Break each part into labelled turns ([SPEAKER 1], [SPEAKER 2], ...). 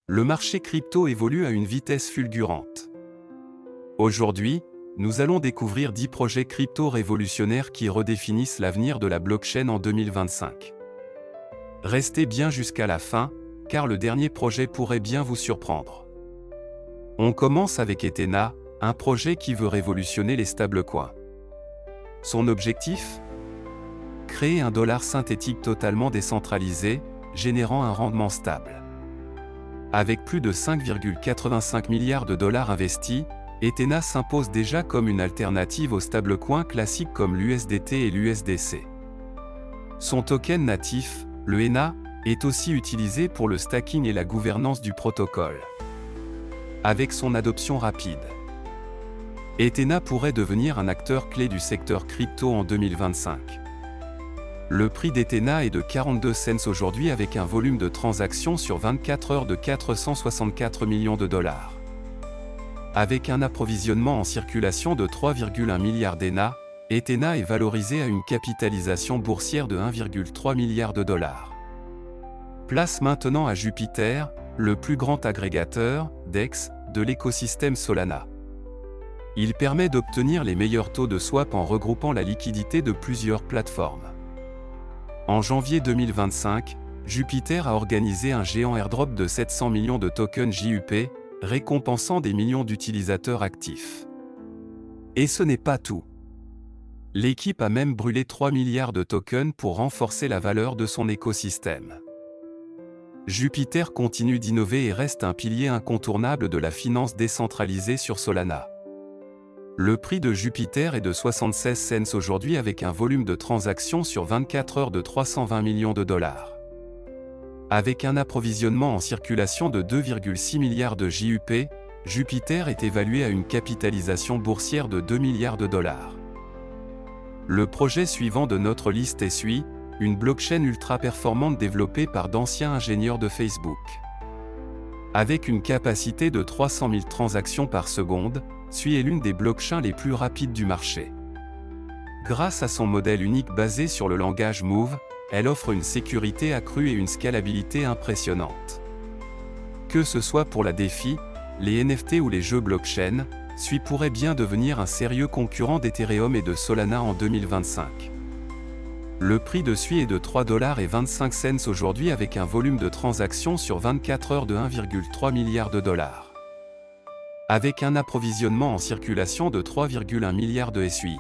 [SPEAKER 1] Le marché crypto évolue à une vitesse fulgurante. Aujourd'hui, nous allons découvrir 10 projets crypto révolutionnaires qui redéfinissent l'avenir de la blockchain en 2025. Restez bien jusqu'à la fin, car le dernier projet pourrait bien vous surprendre. On commence avec Ethena, un projet qui veut révolutionner les stablecoins. Son objectif ? Créer un dollar synthétique totalement décentralisé, générant un rendement stable. Avec plus de 5,85 milliards de dollars investis, Ethena s'impose déjà comme une alternative aux stablecoins classiques comme l'USDT et l'USDC. Son token natif, le ENA, est aussi utilisé pour le stacking et la gouvernance du protocole. Avec son adoption rapide, Ethena pourrait devenir un acteur clé du secteur crypto en 2025. Le prix d'Ethena est de 42 cents aujourd'hui avec un volume de transactions sur 24 heures de 464 millions de dollars. Avec un approvisionnement en circulation de 3,1 milliards d'ENA, Ethena est valorisé à une capitalisation boursière de 1,3 milliard de dollars. Place maintenant à Jupiter, le plus grand agrégateur, DEX, de l'écosystème Solana. Il permet d'obtenir les meilleurs taux de swap en regroupant la liquidité de plusieurs plateformes. En janvier 2025, Jupiter a organisé un géant airdrop de 700 millions de tokens JUP, récompensant des millions d'utilisateurs actifs. Et ce n'est pas tout. L'équipe a même brûlé 3 milliards de tokens pour renforcer la valeur de son écosystème. Jupiter continue d'innover et reste un pilier incontournable de la finance décentralisée sur Solana. Le prix de Jupiter est de 76 cents aujourd'hui avec un volume de transactions sur 24 heures de 320 millions de dollars. Avec un approvisionnement en circulation de 2,6 milliards de JUP, Jupiter est évalué à une capitalisation boursière de 2 milliards de dollars. Le projet suivant de notre liste est SUI, une blockchain ultra performante développée par d'anciens ingénieurs de Facebook. Avec une capacité de 300 000 transactions par seconde, SUI est l'une des blockchains les plus rapides du marché. Grâce à son modèle unique basé sur le langage Move, elle offre une sécurité accrue et une scalabilité impressionnante. Que ce soit pour la DeFi, les NFT ou les jeux blockchain, SUI pourrait bien devenir un sérieux concurrent d'Ethereum et de Solana en 2025. Le prix de SUI est de 3,25 $ aujourd'hui avec un volume de transactions sur 24 heures de 1,3 milliard de dollars. Avec un approvisionnement en circulation de 3,1 milliards de SUI.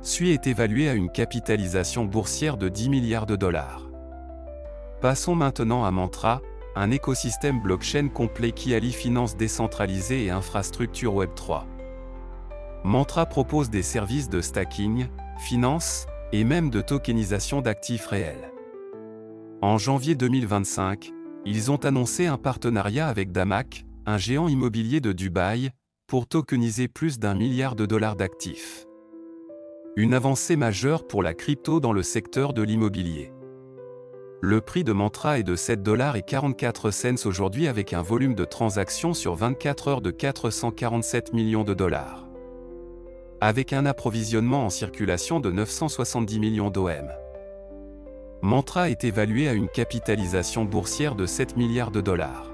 [SPEAKER 1] SUI est évalué à une capitalisation boursière de 10 milliards de dollars. Passons maintenant à Mantra, un écosystème blockchain complet qui allie finance décentralisée et infrastructure Web3. Mantra propose des services de stacking, finance, et même de tokenisation d'actifs réels. En janvier 2025, ils ont annoncé un partenariat avec Damac, un géant immobilier de Dubaï, pour tokeniser plus d'1 milliard de dollars d'actifs. Une avancée majeure pour la crypto dans le secteur de l'immobilier. Le prix de Mantra est de 7,44 $ aujourd'hui avec un volume de transactions sur 24 heures de 447 millions de dollars. Avec un approvisionnement en circulation de 970 millions d'OM. Mantra est évalué à une capitalisation boursière de 7 milliards de dollars.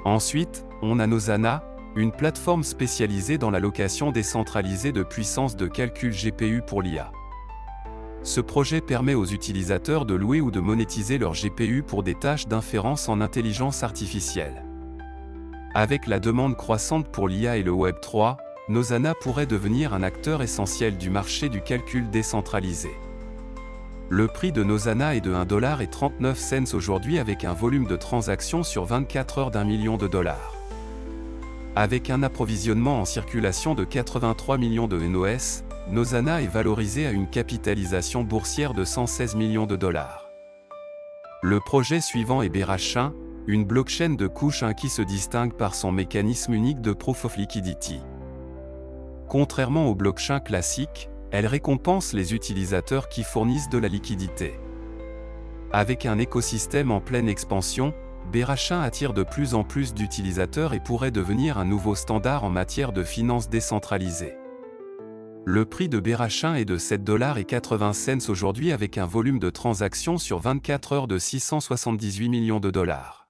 [SPEAKER 1] Ensuite, on a Nosana, une plateforme spécialisée dans la location décentralisée de puissance de calcul GPU pour l'IA. Ce projet permet aux utilisateurs de louer ou de monétiser leur GPU pour des tâches d'inférence en intelligence artificielle. Avec la demande croissante pour l'IA et le Web3, Nosana pourrait devenir un acteur essentiel du marché du calcul décentralisé. Le prix de Nosana est de 1,39 $ aujourd'hui avec un volume de transactions sur 24 heures d'1 million de dollars. Avec un approvisionnement en circulation de 83 millions de NOS, Nosana est valorisé à une capitalisation boursière de 116 millions de dollars. Le projet suivant est Berachain, une blockchain de couche 1 qui se distingue par son mécanisme unique de Proof of Liquidity. Contrairement aux blockchains classiques, elle récompense les utilisateurs qui fournissent de la liquidité. Avec un écosystème en pleine expansion, Berachain attire de plus en plus d'utilisateurs et pourrait devenir un nouveau standard en matière de finance décentralisée. Le prix de Berachain est de 7,80 $ aujourd'hui avec un volume de transactions sur 24 heures de 678 millions de dollars.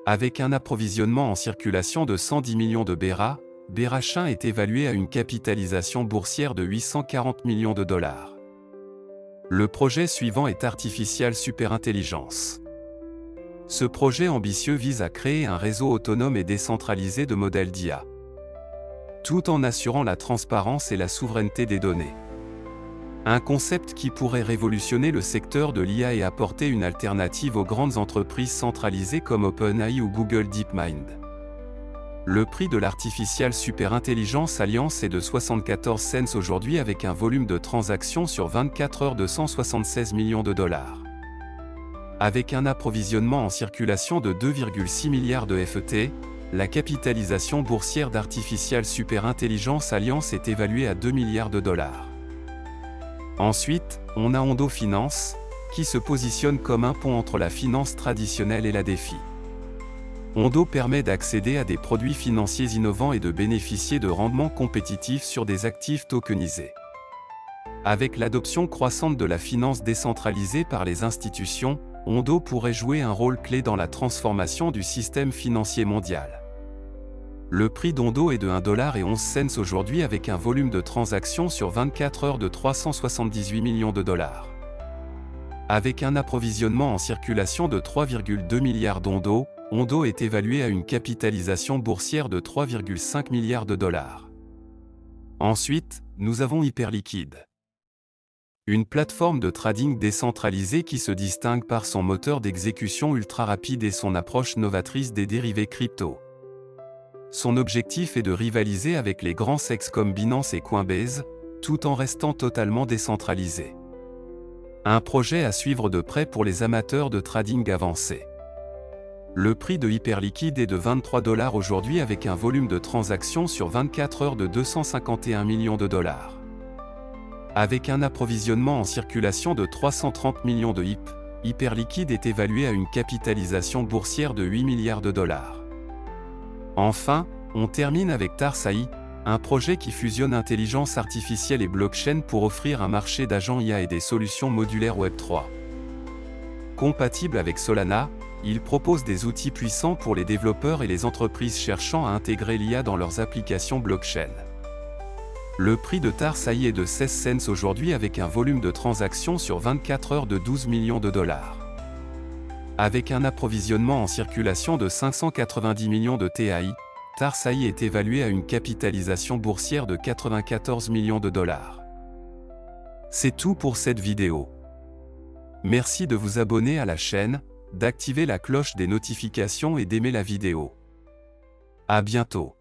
[SPEAKER 1] Avec un approvisionnement en circulation de 110 millions de BRA, BRA-Chain est évalué à une capitalisation boursière de 840 millions de dollars. Le projet suivant est Artificial Superintelligence. Ce projet ambitieux vise à créer un réseau autonome et décentralisé de modèles d'IA, tout en assurant la transparence et la souveraineté des données. Un concept qui pourrait révolutionner le secteur de l'IA et apporter une alternative aux grandes entreprises centralisées comme OpenAI ou Google DeepMind. Le prix de l'Artificial Superintelligence Alliance est de 74 cents aujourd'hui avec un volume de transactions sur 24 heures de 176 millions de dollars. Avec un approvisionnement en circulation de 2,6 milliards de FET, la capitalisation boursière d'Artificial Superintelligence Alliance est évaluée à 2 milliards de dollars. Ensuite, on a Ondo Finance, qui se positionne comme un pont entre la finance traditionnelle et la DeFi. Ondo permet d'accéder à des produits financiers innovants et de bénéficier de rendements compétitifs sur des actifs tokenisés. Avec l'adoption croissante de la finance décentralisée par les institutions, Ondo pourrait jouer un rôle clé dans la transformation du système financier mondial. Le prix d'Ondo est de 1,11 $ aujourd'hui avec un volume de transactions sur 24 heures de 378 millions de dollars. Avec un approvisionnement en circulation de 3,2 milliards d'Ondo, Ondo est évalué à une capitalisation boursière de 3,5 milliards de dollars. Ensuite, nous avons Hyperliquid. Une plateforme de trading décentralisée qui se distingue par son moteur d'exécution ultra rapide et son approche novatrice des dérivés crypto. Son objectif est de rivaliser avec les grands CEX comme Binance et Coinbase, tout en restant totalement décentralisé. Un projet à suivre de près pour les amateurs de trading avancé. Le prix de Hyperliquid est de 23 $ aujourd'hui avec un volume de transactions sur 24 heures de 251 millions de dollars. Avec un approvisionnement en circulation de 330 millions de HIP, Hyperliquid est évalué à une capitalisation boursière de 8 milliards de dollars. Enfin, on termine avec Tars AI, un projet qui fusionne intelligence artificielle et blockchain pour offrir un marché d'agents IA et des solutions modulaires Web3. Compatible avec Solana, il propose des outils puissants pour les développeurs et les entreprises cherchant à intégrer l'IA dans leurs applications blockchain. Le prix de Tars AI est de 16 cents aujourd'hui avec un volume de transactions sur 24 heures de 12 millions de dollars. Avec un approvisionnement en circulation de 590 millions de TAI, Tars AI est évalué à une capitalisation boursière de 94 millions de dollars. C'est tout pour cette vidéo. Merci de vous abonner à la chaîne, d'activer la cloche des notifications et d'aimer la vidéo. À bientôt.